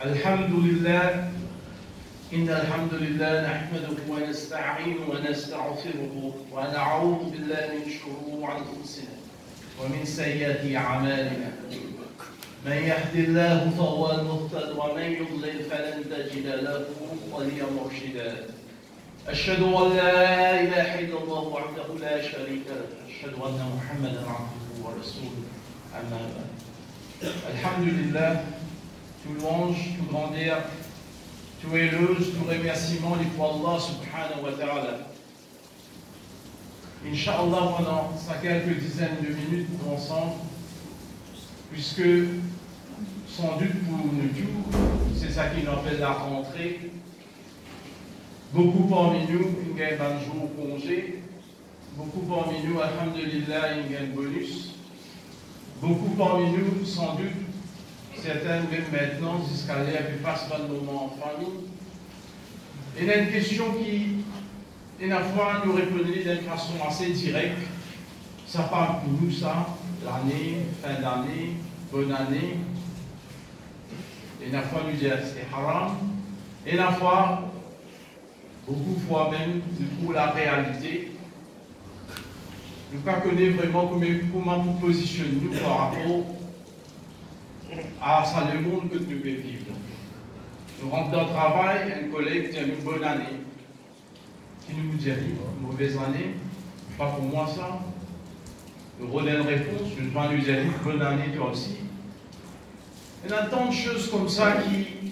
الحمد لله إن الحمد لله نحمده ونستعينه ونستغفره ونعوذ بالله من شرور أنفسنا ومن سيئات أعمالنا من يهد الله فهو المهتد ومن يضلل فلن تجد له وليا مرشدا أشهد أن لا إله إلا الله وحده لا شريك له أشهد أن محمدا عبده ورسوله أما بعد الحمد لله. Tout louange, tout grandeur, tout éloge, tout remerciement lui pour Allah subhanahu wa ta'ala. Inch'Allah, pendant quelques dizaines de minutes ensemble, puisque sans doute pour nous tous, c'est ça qui nous appelle la rentrée. Beaucoup parmi nous, ils gagnent un jour congé. Beaucoup parmi nous, alhamdulillah, ils gagnent bonus. Beaucoup parmi nous, sans doute, certains même maintenant, jusqu'à l'air, puis passent pas de moment en famille. Et il y a une question qui, une fois, nous répondait d'une façon assez directe. Ça parle pour nous, ça, l'année, fin d'année, bonne année. Et une fois, nous disons c'est haram. Et une fois, beaucoup de fois même, nous trouvons la réalité. Nous ne connaissons pas vraiment comment nous positionnons par rapport à ça, le monde que nous devons vivre. Nous rentrons dans le travail, un collègue dit une bonne année. Qui nous dit une mauvaise année, pas pour moi ça. Nous redonnons une réponse, je dois nous dire bonne année toi aussi. Il y a tant de choses comme ça qui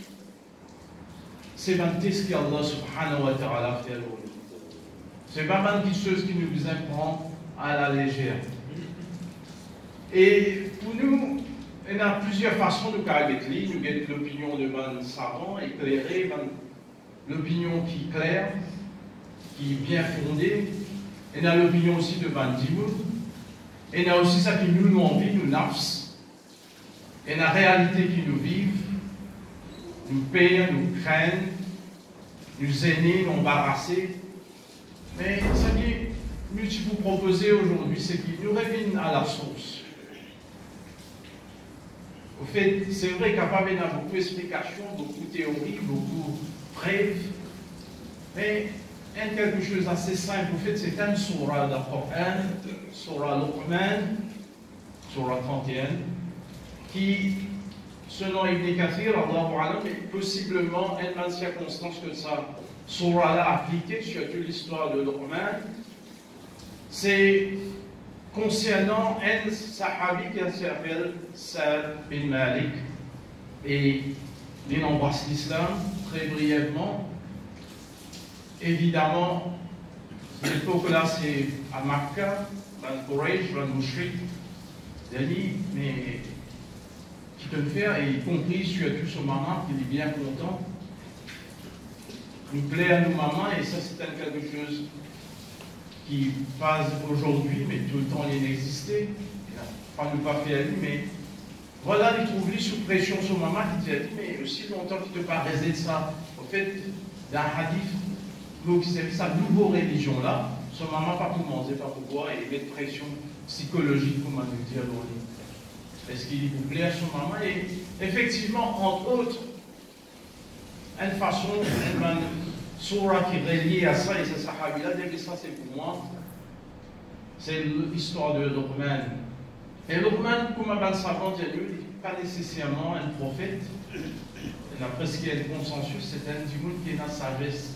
s'éventent ce qu'Allah subhanahu wa ta'ala fait à nous. C'est pas mal de choses qui nous imprend à la légère. Et pour nous, il y a plusieurs façons de caractériser. Nous avons l'opinion de man savant, éclairé, l'opinion qui est claire, qui est bien fondée. Il y a l'opinion aussi de man dimoun. Et il y a aussi ça qui nous envie, nous nafs. Et la réalité qui nous vive, nous payent, nous craignent, nous aînés, nous embarrasser. Mais ce que je vous proposer aujourd'hui, c'est qu'il nous revienne à la source. Au fait, c'est vrai qu'il y a beaucoup d'explications, beaucoup de théories, beaucoup de preuves, mais il y a quelque chose d'assez simple. Au fait, c'est une surah du Coran, surah Luqman, surah 31, qui, selon Ibn Kathir, Allahu Alam, est possiblement une circonstance que ça surah-là appliquée, surtout l'histoire de Luqman, c'est concernant un sahabi qui s'appelle Sa'd bin Malik. Et il embrasse l'islam très brièvement. Évidemment, cette époque-là, c'est à Makkah, dans le Quraysh, dans le Mushrik. Il a dit, mais qui peut le faire, et y compris surtout son maman, qui est bien content. Nous plaît à nos mamans, et ça, c'est quelque chose qui passe aujourd'hui, mais tout le temps il existait, pas nous pas fait à lui, mais voilà, il trouve lui sous pression son maman qui dit, mais aussi longtemps qu'il ne te pas de ça. Au fait, dans un hadith, donc c'est sa nouvelle religion là, son maman pas pour manger, pas pour boire, et il met de pression psychologique, comment nous dire, est-ce qu'il vous plaît à son maman? Et effectivement, entre autres, une façon, surah qui est reliée à ça, et c'est sahabi-là, dès que ça c'est pour moi, c'est l'histoire de Luqman. Et Luqman, comme un savant dit, il n'est pas nécessairement un prophète. D'après ce qui est le consensus, c'est un dimoun qui est dans la sagesse.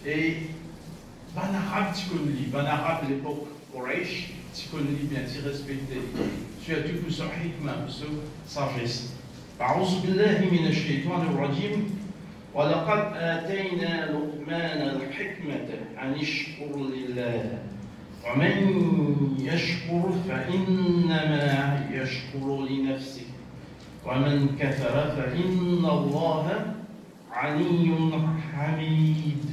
Et ban arabe, tu connais, ban arabe de l'époque Quraysh, tu connais bien, tu respectes, surtout pour son hikmah, pour sa sagesse. أعوذ بالله من الشيطان الرجيم ولقد آتينا لقمان الحكمة أن اشكر لله ومن يشكر فإنما يشكر لنفسه ومن كفر فإن الله غني حميد.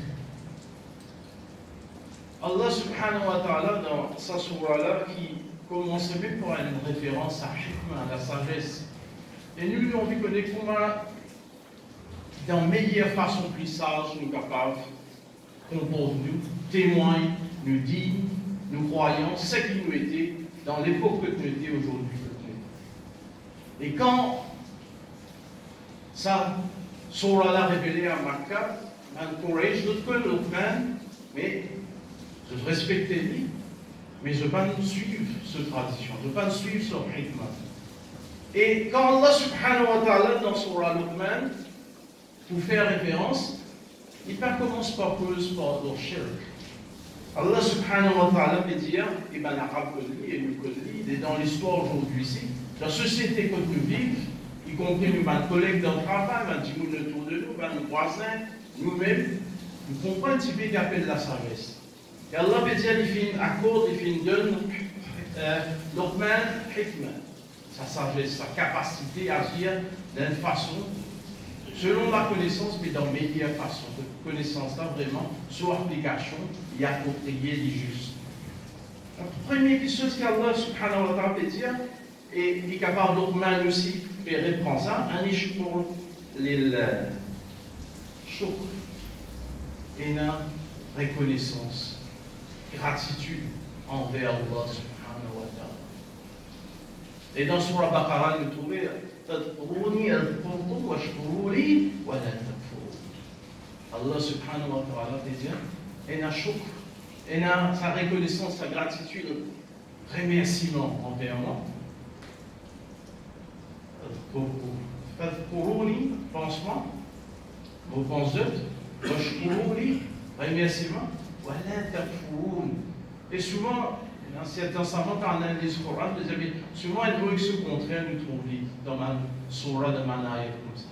Allah subhanahu wa ta'ala dans sa surah-là qui commence même par une référence à hikmah, à la sagesse. Et nous avons vu connaître comment dans meilleure façon plus sage, nous capables, comporte nous, témoigne, nous dit, nous croyons, ce qui nous était dans l'époque que nous étions aujourd'hui. Et quand Ça, Surah l'a révélé à Makkah, à Quraysh, d'autres que Luqman, mais je respecte lui, mais je ne veux pas nous suivre cette tradition, je ne veux pas nous suivre son hikmah. Et quand Allah subhanahu wa ta'ala, dans Surah Luqman, pour faire référence, il ne commence par cause par le shirk. Allah subhanahu wa ta'ala veut dire, et ben l'arabe et le il est dans l'histoire aujourd'hui ici, la société que nous vivons, y compris nos collègues dans le travail, nos gens autour de nous, nos voisins, nous-mêmes, nous comprenons un petit peu qu'appelle la sagesse. Et Allah veut dire, il fait un accord, il fait une donne, Luqman, hikmah, sa sagesse, sa capacité à agir d'une façon, selon la connaissance, mais dans meilleure façon. De connaissance là vraiment, sous application et appropriée et juste. La première chose qu'Allah subhanahu wa ta'ala veut dire, et il est capable Luqman aussi, et reprend ça, un ishkur lil shukr, et une reconnaissance, gratitude envers Allah subhanahu wa ta'ala. Et dans Surah Baqarah, nous trouvons Allah subhanahu wa ta'ala veut dire, et un shukr, et sa reconnaissance, sa gratitude, remerciement envers moi. Fadhkuruni, pense-moi, vous pensez, washkuruni, remerciement, wala takfurun. Et souvent, dans certains savants, quand on analyse le Coran, souvent, il faut que ce contraire nous trouve dans ma surah de Manayat comme ça.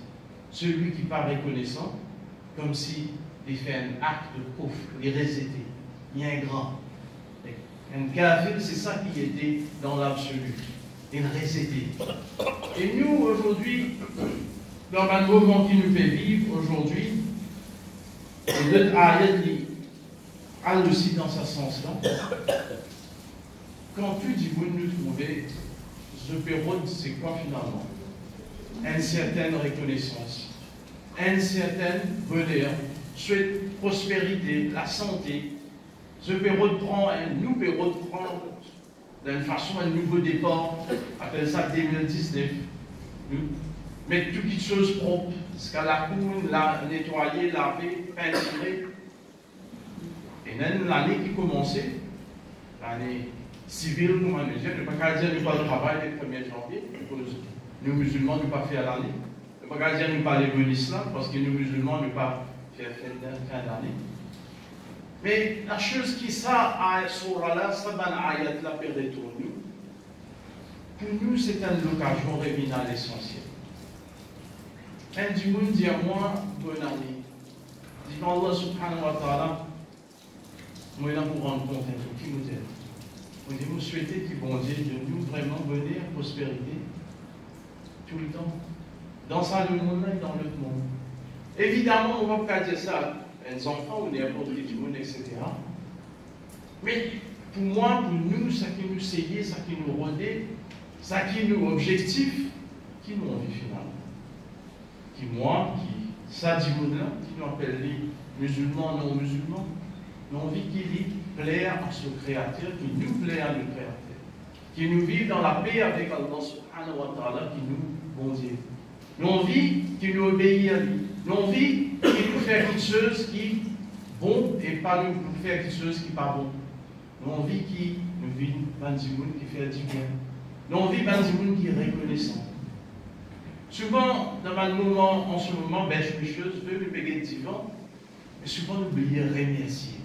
Celui qui part reconnaissant, comme si il fait un acte de coffre, il est rejeté, il est ingrat. Un kafir, c'est ça qui était dans l'absolu. Il est rejeté. Et nous, aujourd'hui, dans un moment qui nous fait vivre aujourd'hui, notre ayat a aussi dans ce sens-là. Quand plus vous nous trouvez, ce période, c'est quoi finalement? Une certaine reconnaissance, un certain bonheur, cette prospérité, la santé. Ce période prend, nous période prend d'une façon un nouveau départ, appelle ça 2019. Nous mettre toutes les choses propres, ce qu'à la cour, la nettoyer, laver, peinturer. Et même l'année qui commençait, l'année civile, comment on dit, ne pas dire nous pas le travail le 1er janvier, nous musulmans ne pas faire l'année. Ne pas dire nous pas aller venir l'islam, parce que nous musulmans ne pas faire fin d'année. Mais la chose qui ça à Surah là, ça va ayat la paix de nous. Pour nous, c'est une occasion de revenir à l'essentiel. Un du monde dit à moi, bonne année. Dit Allah subhanahu wa ta'ala, moi là pour rendre compte de tout qui nous aide. Vous vous souhaitez qu'il bon Dieu de nous vraiment bonheur, prospérité, tout le temps, dans ça le monde et dans l'autre monde. Évidemment, on ne va pas dire ça à uns enfants ou n'importe qui monde, etc. Mais pour moi, pour nous, ça qui nous sait, ça qui nous rodait, ça qui nous objectif, qui nous envie finalement. Qui moi, qui ça dit là, qui nous appelle les musulmans, non musulmans, nous envie qu'il plaire à ce créateur, qui nous plaît à le créateur, qui nous vit dans la paix avec Allah subhanahu wa ta'ala, qui nous bon Dieu. Nous envie qu'il nous obéit à lui. Nous envie qu'il nous fait quelque chose qui est bon et pas nous faire quelque chose qui n'est pas bon. Nous envie qu'il nous vit Banzimoun qui fait du bien. Nous envie Banzimoun qui est reconnaissant. Souvent, dans le moment, en ce moment, ben, je fais chose, je veux me payer le divan, mais souvent, nous oublions remercier.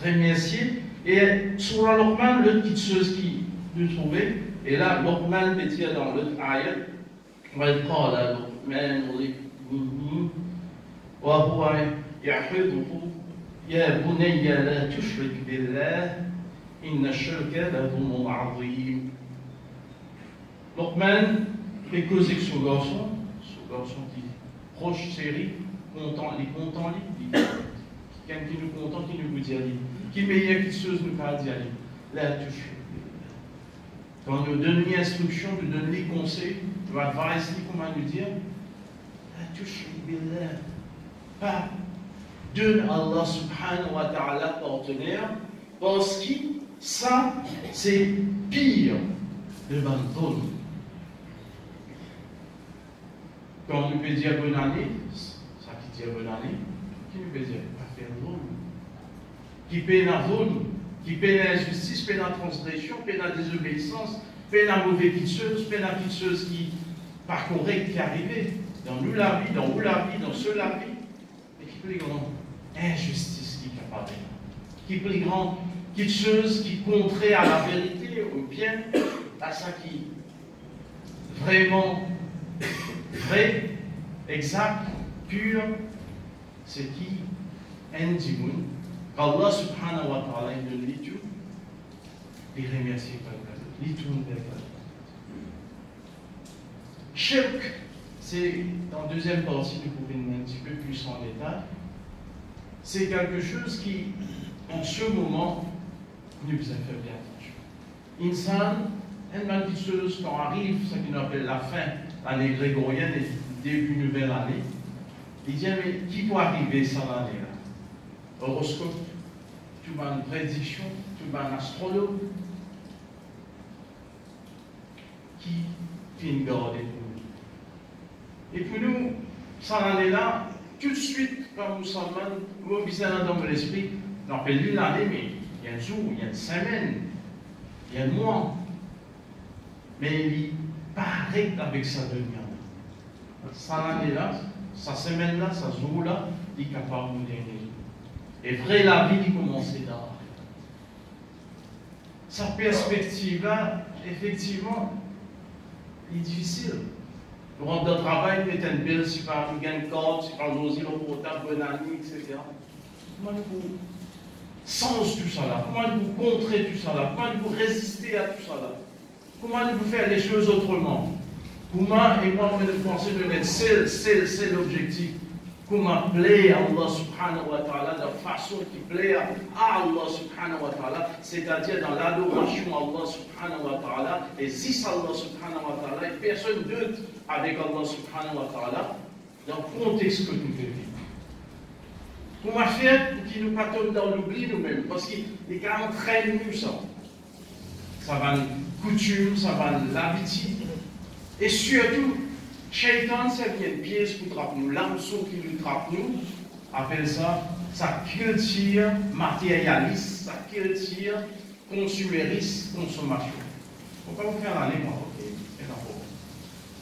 Remercier. Et sur la Luqman, l'autre petite chose qui nous trouvait, et là, Luqman peut dire dans l'autre ayat, on va le prendre là, Luqman, وهو يحفظه يا بني لا تشرك بالله إن الشرك لظلم عظيم. Luqman fait causer son garçon qui proche série, content, les contents, quelqu'un qui nous content, qui nous dit aller, qui meilleur quelque chose nous pas dire aller. La touche. Quand nous donne les instructions, nous donne les conseils, nous advise comment nous dire, la touche billah. Pas donne Allah subhanahu wa ta'ala partenaire, parce que ça, c'est pire de Banton. Quand nous peut dire bonne année, ça qui dit bonne année, qui nous peut dire pas faire drôle, qui paie la zone, qui paie l'injustice, paie la transgression, paie la désobéissance, paie la mauvaise quitteuse, paie la quitteuse qui pas correcte qui est arrivée, dans nous la vie, dans où la vie, dans ceux la vie, et qui plus grande injustice qui est capable, qui plus grande quitteuse qui contraire à la vérité, au bien, à ça qui vraiment vrai, exact, pur, c'est qui Ndimoun, qu'Allah subhanahu wa ta'ala il donne tout, il remercie pas le cadeau, il tourne vers le cadeau. Shirk, c'est dans la deuxième partie, nous pouvons venir un petit peu plus en détail, c'est quelque chose qui, en ce moment, nous a fait bien attention. Insan, une petite chose, quand arrive ce qu'on appelle la fin, l'année grégorienne et début nouvelle année, il dit, mais qui peut arriver cette année-là? Horoscope, tout une prédiction, tout un astrologue, qui finit garder pour nous. Et pour nous, cette année-là, tout de suite, quand nous sommes mobilisés dans l'esprit, on appelle une année, mais il y a un jour, il y a une semaine, il y a un mois. Mais il paraît avec sa demi-année. Cette année-là, sa semaine-là, sa jour-là, il est capable de nous donner. Et vrai, la vie, il commence là. Sa perspective-là, effectivement, est difficile. Nous rentrons dans le travail, nous mettons une belle, si par nous gagnons une corde, si par nous osons le portable, bonne année, etc. Comment vous sens tout ça là? Comment vous contrer tout ça là? Comment vous résister à tout ça là? Comment vous faire les choses autrement? Comment, et moi, je pense que c'est l'objectif. Comment plaire à Allah subhanahu wa ta'ala de la façon qui plaît à Allah subhanahu wa ta'ala, c'est-à-dire dans l'adoration à Allah subhanahu wa ta'ala, et si Allah subhanahu wa ta'ala, et personne d'autre avec Allah subhanahu wa ta'ala, dans le contexte que nous vivons. Comment faire pour qu'il nous pas tombe dans l'oubli nous-mêmes? Parce qu'il est entraîne nous ça. Ça va une coutume, ça va l'habitude. Et surtout, Shaitan, c'est bien une pièce pour trappe nous. L'hameçon qui nous trappe nous, appelle ça, sa culture matérialiste, sa culture consumériste, consommation. Pourquoi vous faire l'année, moi? Ok, c'est un problème.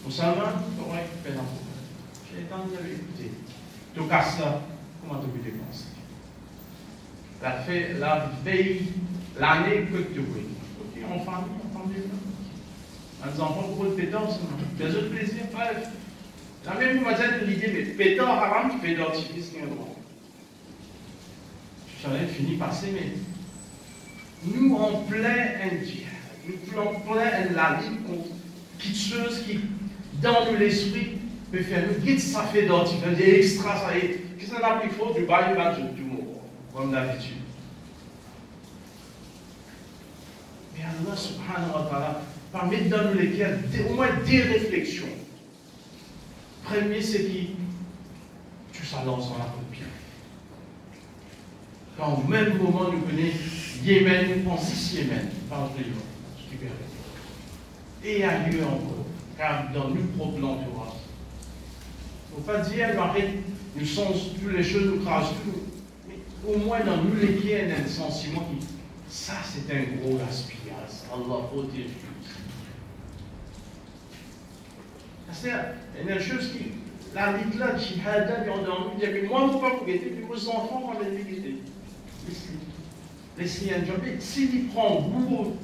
Vous savez, correct, c'est un problème. Shaitan, vous avez écouté. Tout cas, ça, comment tu peux dépenser? La veille, l'année que tu veux. Ok, en famille, les enfants pour le pétard, c'est des autres plaisirs. Bref, la même vous m'avez dit l'idée, mais pétard haram, tu fais d'artifice, qui est un droit. Je savais fini passer, mais nous en plein un djihad, nous en plein la vie contre quelque chose qui, dans l'esprit, peut faire nous guide ça fait d'artifice, des extra, ça est. Qu'est-ce qu'on a plus fort du bail du mot, comme d'habitude. Mais Allah subhanahu wa ta'ala, permet dans nous lesquels au moins des réflexions. Premier, c'est qui tu s'annonces en la copie. Quand au même moment nous connaissons Yémen, nous pensons Yémen, par exemple, et ailleurs encore, car dans nos propres entourages. Il ne faut pas dire, nous sens toutes les choses, nous crachons tout, mais au moins dans nous lesquels il y a un sentiment qui, ça c'est un gros gaspillage. Allah protège. C'est une chose qui, la lutte là, jihad, on a dit, mais moi, je ne peux pas vous guetter, puis vos enfants, on va les guetter. Laissez un job, s'il prend goût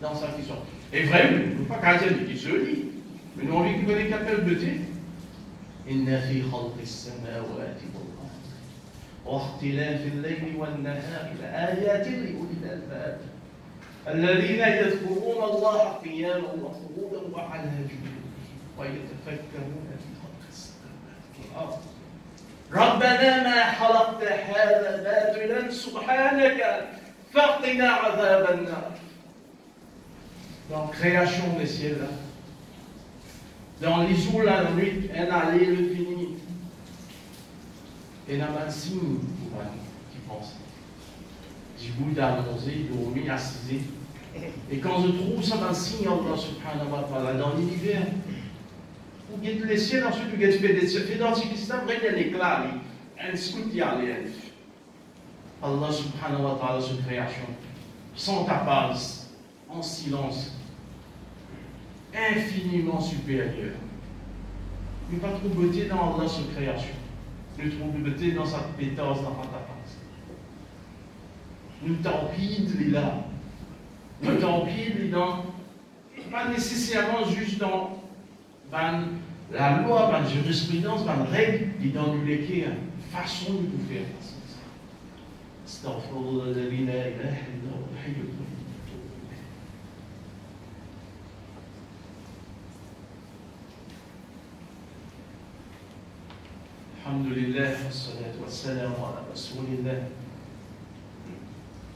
dans sa question. Et vraiment, il ne faut pas dire qu'il se lit, mais nous, on lui connaît qu'à faire le bêter. إن في خلق السماوات والأرض واختلاف الليل والنهار لآيات لأولي الألباب الذين يذكرون الله قياما وقعودا وعلى جنوبهم ويتفكرون في خلق السماوات والأرض ربنا ما خلقت هذا باطلا سبحانك فقنا عذاب النار. Dans la création des ciels, dans les jours, la nuit, un aller, le fini. Et la main signe pour qui pense. J'ai voulu d'annoncer, dormi, assisé. Et quand je trouve ça, un signe, Allah subhanahu wa ta'ala, dans l'univers, Vous guettez les ciels, ensuite vous guettez les ciels. Fait dans ce système, il y a l'éclat, un scout qui a l'air. Allah subhanahu wa ta'ala, sur création, sont capables, en silence, infiniment supérieur. Nous pas trop beauté dans Allah sur création. Nous trouvons beauté dans sa pétasse, dans sa tapasse. Nous t'empide là. Nous t'empide dans, pas nécessairement juste dans la loi, la jurisprudence, la règle, qui dans nous les façon de nous faire. Astaghfirullah, la ilaha illallah, al-hayyul qayyum. Alhamdulillah, wassalatu wassalamu ala rasulillah.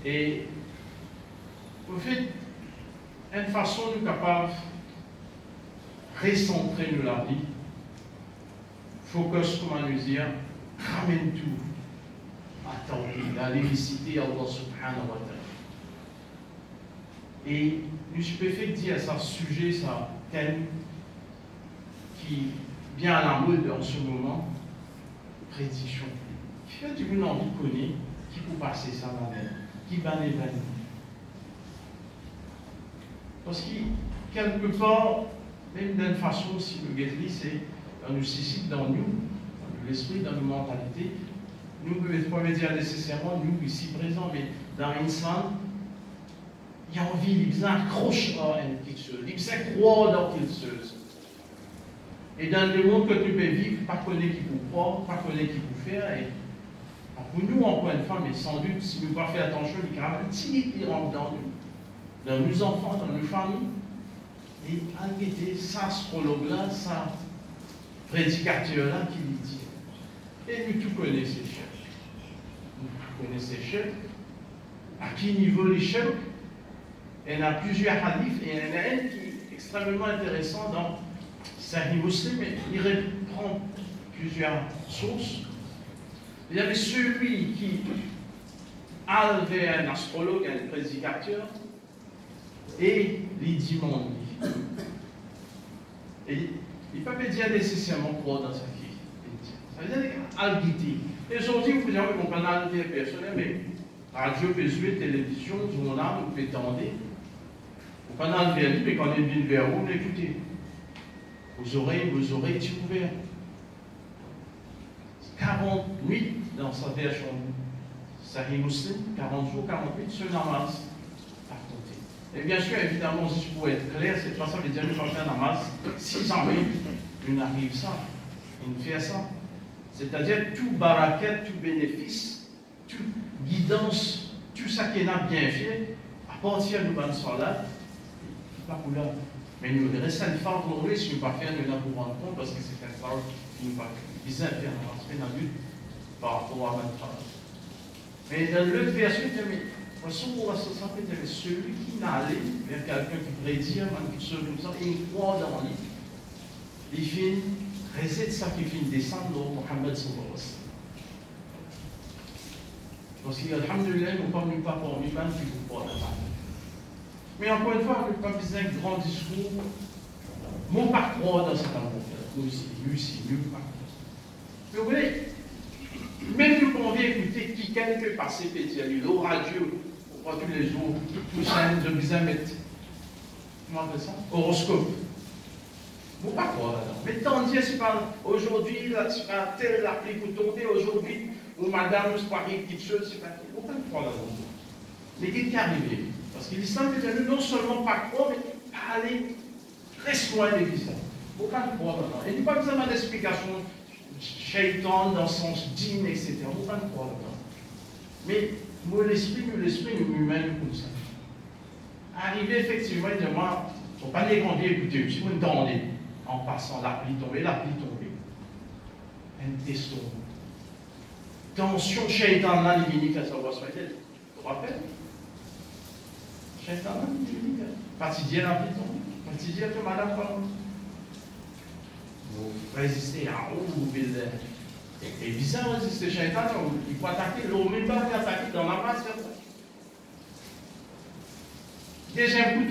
Et au fait, une façon de capable de recentrer nous la vie, focus, comment nous dire, ramène tout à tawhid, à l'unicité Allah subhanahu wa ta'ala. Et nous peux faire dire ça, sujet, ça, thème qui vient à la mode en ce moment. Prédiction. Qui fait du coup envie de connaître, qui peut passer ça dans l'air, qui va l'événement. Parce que, quelque part, même d'une façon, si le guetterie, c'est dans nous suscite dans nous, dans l'esprit, dans nos mentalités, nous ne pouvons pas dire nécessairement, nous ici présents, mais dans l'instant, il y a envie, il s'accroche à quelque chose, il s'accroît dans quelque chose. Et dans le monde que tu peux vivre, pas connaître qui vous croire, pas connaître qui vous faire. Et pour nous, encore une fois, mais sans doute, si nous ne pas faire attention, il y a un petit qui rentre dans nous, dans nos enfants, dans nos familles. Et inquiéter, ça, astrologue-là, ça, prédicateur-là qui lui dit. Et nous, tout connaissons les chefs. Nous connaissons les chefs. À quel niveau les chefs? Il y en a plusieurs hadiths, et il y en a un qui est extrêmement intéressant dans Sahih Muslim, il reprend plusieurs sources. Il y avait celui qui avait un astrologue, un prédicateur, et il dit mon livre. Et il ne peut pas dire nécessairement croire dans sa vie. Ça veut dire al-guidi. Et aujourd'hui, vous pouvez comprendre la vie personnelle, mais radio, jouer, télévision, journal, vous pouvez tendre. Vous pouvez aller vers lui, mais quand il vient vers vous, écoutez. Vos oreilles étaient ouvertes. 40 nuits dans sa version Sahih Muslim, 40 jours, 40 nuits, ce namaz à compter. Et bien sûr, évidemment, si je pouvais être clair, c'est pas ça veut dire que je vais faire un namaz 600 000, une arrive ça, une fait ça. C'est-à-dire tout barakat, tout bénéfice, toute guidance, tout ça qui est bien fait, à partir de bonne salat, pas pour là. Mais nous restons une forme pour nous, si nous ne pas faire, nous n'en pouvons rendre compte, parce que c'est une forme qui nous pas faire dans la lutte par rapport à notre travail. Mais dans l'autre version, il dit, mais celui qui n'allait vers quelqu'un qui prédit, quelque chose comme ça, il croit dans lui, il finit, recette ça qui finit descendre dans Mohammed sallallahu alayhi wa sallam. Parce qu'il y a, alhamdulillah, nous ne parlons pas pour lui-même qui vous croit dans la mais encore une fois, je ne pas besoin d'un grand discours. Mon pas croire dans cet amour. Nous aussi, nous pas. Mais vous voyez, même nous pouvons écouter qui peut passer pétier, l'eau radio, on voit tous les jours, tout ça, de besoin mettre. Comment on appelle ça? Horoscope. Vous pas croire là-dedans. Mais tandis que c'est pas aujourd'hui, c'est pas telle appli pour tomber, aujourd'hui, ou madame, c'est pas quelque chose, c'est pas. Vous pas croire là-dedans. Mais qu'est-ce qui est arrivé? Parce que l'islam est devenu non seulement pas croire, mais pas aller très loin de l'islam. Il ne faut pas croire là-dedans. Il n'y a pas besoin d'explication, shaitan dans le sens dîne, etc. Il ne faut pas croire là-dedans. Mais moi, l'esprit nous humain comme ça. Arrivé effectivement, il dit moi, il ne faut pas les grandir, écoutez, si vous entendez, en passant, l'appli tombée. Un teston. Tension shaitan là, il finit qu'à savoir ce qu'il vous vous rappelez? Shaitan, quotidien la vie tombe. Quotidien que madame parle. Vous résistez à où et bizarre résister Shaitan, il faut attaquer, l'eau même pas attaquer dans la masse. Déjà un coup,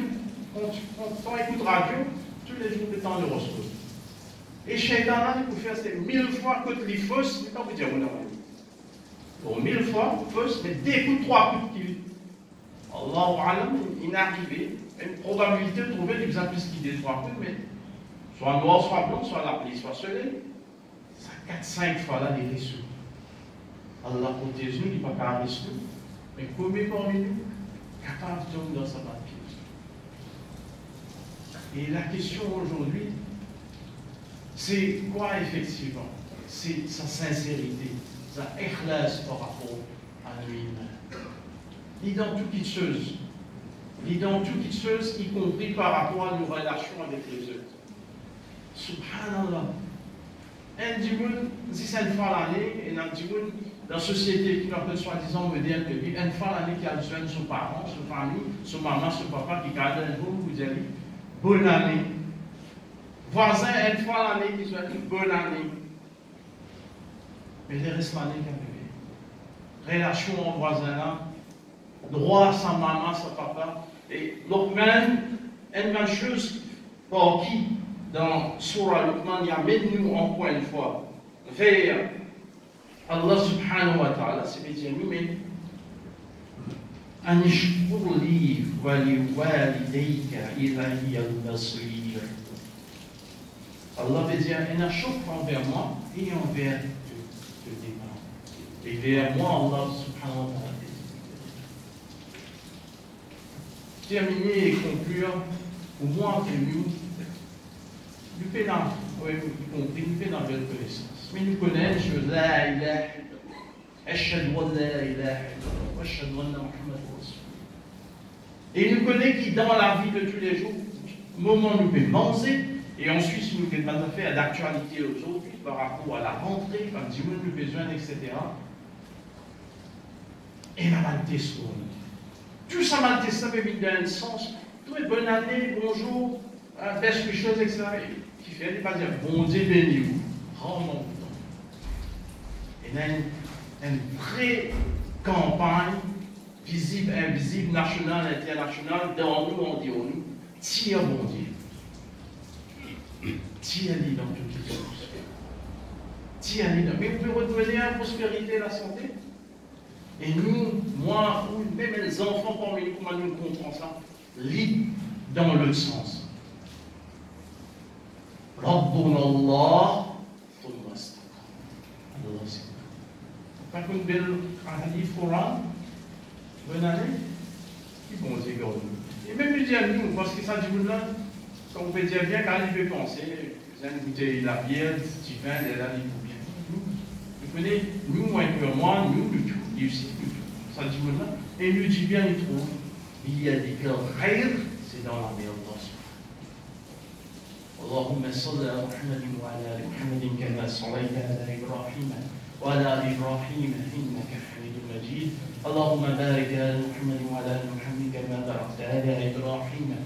quand on écoute radio, tous les jours de temps de l'horoscope. Et Shaitan, il peut faire 1000 fois que les fausses, mais pas vous dire, bon, 1000 fois, fausses, mais des coups, 3 coups de kill. Allahu Alam, il est arrivé, une probabilité de trouver l'exemple qui des 3 coups, mais soit noir, soit blanc, soit la pluie, soit soleil. Ça 4-5 fois là, les risques. Allah protège nous, il ne va pas risque. Mais combien parmi nous, capable de tomber dans sa papier? Et la question aujourd'hui, c'est quoi effectivement? C'est sa sincérité, sa ikhlas par rapport à lui-même. L'ident tout chose, y compris par rapport à nos relations avec les autres. Subhanallah. Un dimoun, si c'est une fois l'année, et un dimoun, dans la société qui l'appelle soi-disant moderne, une fois l'année qui a besoin de son parent, son famille, son maman, son papa, qui garde un jour, vous allez, bonne année. Voisin, une fois l'année qui souhaite une bonne année. Mais les restes l'année qui a bébé. Relation en voisin là, droit à sa maman, sa papa. Et donc même, une même chose pour qui, dans Surah Luqman, il y a même nous encore une fois, vers Allah subhanahu wa ta'ala, c'est bien nous, mais Anishkur li wa li walidayka ilahi al-basir. Allah veut dire, il y a un choc envers moi et envers le démon. Et vers moi, Allah subhanahu wa ta'ala. Terminer et conclure, au moins que nous faisons, oui, y compris, nous faisons la belle connaissance. Mais nous connaissons, la ilaha illallah, ashhadu an la ilaha illallah, ashhadu anna Muhammad rasul. Et nous connaissons qui, dans la vie de tous les jours, moment nous pouvons manger, et ensuite, si nous faisons des affaires d'actualité aujourd'hui, par rapport à la rentrée, par Dieu nous besoin, etc. Et la malté sur nous. Tout ça, malté, ça veut dire dans un sens, très bonne année, bonjour, best wishes, etc. Qui fait, il ne pas dire bon Dieu béni vous, rarement vous. Et il y a une vraie campagne, visible, invisible, nationale, internationale, dans nous, on dit, nous, tire bon Dieu. Tiens-les dans toutes les choses. Tiens-les dans. Mais vous pouvez redevenir la prospérité et la santé. Et nous, moi, ou même les enfants parmi nous, comment nous comprenons ça? Lit dans l'autre sens. Rabbuna Allah, thumma istaqam. Allah, c'est pas qu'une belle hadith Coran. Bonne année. Qui bon Dieu garde nous. Et même je dis à nous, parce que ça dit là. On peut dire bien quand il peut penser, vous avez goûté la bière, du vin, de la vie pour bien. Vous connaissez, nous, un peu moins, nous, le tout, et aussi, nous tout. Ça dit maintenant, et nous dit bien, il trouve, il y a des cœurs rêves, c'est dans la mer d'Allah. اللهم صل على محمد وعلى ال محمد كما صليت على ابراهيم وعلى ال ابراهيم انك حميد مجيد اللهم بارك على محمد وعلى ال محمد كما باركت على ابراهيم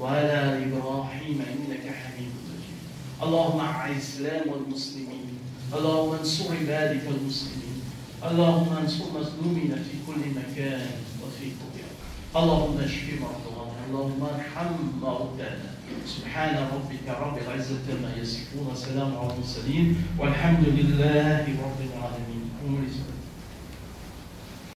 وعلى ال ابراهيم انك حميد مجيد اللهم اعز الاسلام والمسلمين اللهم انصر عبادك المسلمين اللهم انصر مظلومين في كل مكان وفي كل اللهم اشف مرضانا اللهم ارحم موتانا سبحان ربك رب العزة ما يصفون وسلام على المرسلين والحمد لله رب العالمين.